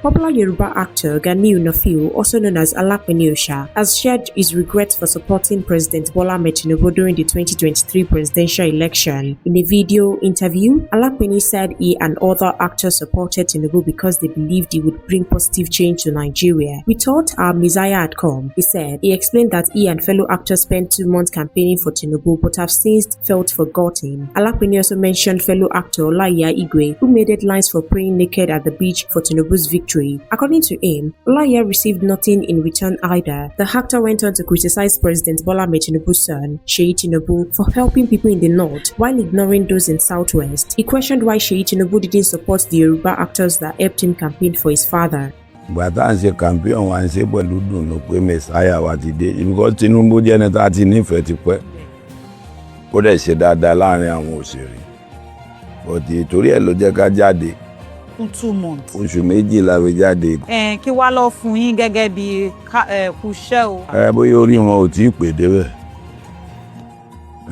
Popular Yoruba actor Ganiu Nofio, also known as Alapeneosha, has shared his regrets for supporting President Bola Ahmed Tinubu during the 2023 presidential election. In a video interview, Alapene said he and other actors supported Tinubu because they believed he would bring positive change to Nigeria. "We thought our Messiah had come," he said. He explained that he and fellow actors spent 2 months campaigning for Tinubu but have since felt forgotten. Alapene also mentioned fellow actor Olaiya Igwe, who made headlines for praying naked at the beach for Tinubu's victory. According to him, Olaiya received nothing in return either. The actor went on to criticize President Bola Ahmed Tinubu's son, Seyi Tinubu, for helping people in the north while ignoring those in southwest. He questioned why Seyi Tinubu didn't support the Yoruba actors that helped him campaign for his father. Gbàtà ń ṣe campaign wa ń ṣe pẹ̀lú dùnú pé Messiah wa ti dé because Tinubu jẹ́ ẹni tá a ti nífẹ̀ẹ́ ti pẹ́ ó dẹ̀ ṣe dáadáa láàrin àwọn òṣèré bọ̀dì torí ẹ̀ ló jẹ́ ká jáde. 2 months. Oṣù méjì la fi jáde. Kí wá lọ fún yín gẹ́gẹ́ bí kúṣẹ́ o. Bóyá orí wọn ò tí ì pè débẹ̀.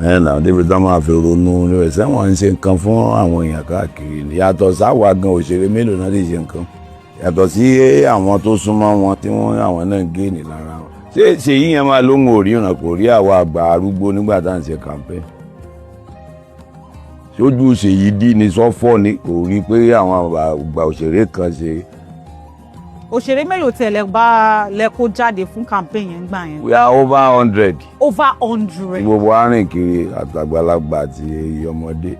Náà débi tí wọ́n máa fi ronú rẹ̀ sẹ́wọ̀n ń ṣe nǹkan fún àwọn èèyàn káàkiri yàtọ̀ sáwà gan òṣèré mélòó náà lè ṣe nǹkan yàtọ̀ sí àwọn tó súnmọ́ wọn tí wọ́n àwọn náà gé ní lára wọn. Ṣé Ṣèyí yẹn máa lóhun òríran kò rí àwa àgbà arúgbó nígbà tá à ń ṣe campaign? Sójú Ṣèyí dí ni sọ́fọ́ ni kò rí pé àwọn àgbà òṣèré kan ṣe. Òṣèré mélòó tẹ̀lé bá lẹ́kọ́ jáde fún campaign yẹn gbà yẹn? We are over 100. Over 100. Gbogbo arìn kiri àtàgbàlagbà àti ọmọdé.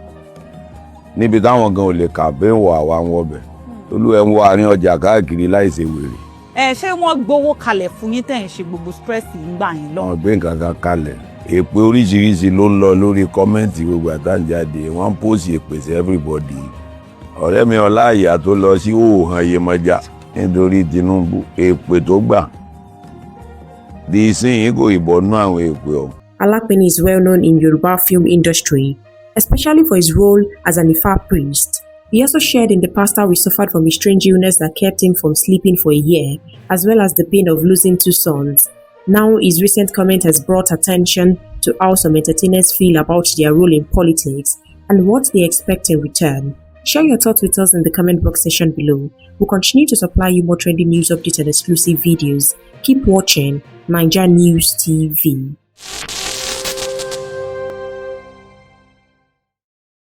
Níbi táwọn gan ò lè campaign wọ àwa ń wọbẹ̀. Olú ẹ̀ ń wọ àárín ọjà káàkiri láìṣe wèrè. Ṣé wọ́n gbowó kalẹ̀ fún yín tẹ̀ ń ṣe gbogbo stress nígbà yẹn lọ? Wọ́n gbé nǹkan kan kalẹ̀. Èpè oríṣiríṣi ló ń lọ lórí kọ́mẹ́ǹtì gbogbo àtàjáde. Wọ́n post èpè sí everybody. Ọ̀rẹ́ mi Ọláìyá tó lọ sí òòhàn Yemọja nítorí Tinubu èpè tó gbà. Di ìsinyìí kò ìbọnú àwọn èpè ọ̀hún. Alapene is well known in Yoruba film industry, especially for his role as an Ifa priest. He also shared in the past how he suffered from a strange illness that kept him from sleeping for a year, as well as the pain of losing 2 sons. Now, his recent comment has brought attention to how some entertainers feel about their role in politics and what they expect in return. Share your thoughts with us in the comment box section below. We'll continue to supply you more trending news updates and exclusive videos. Keep watching Naija News TV.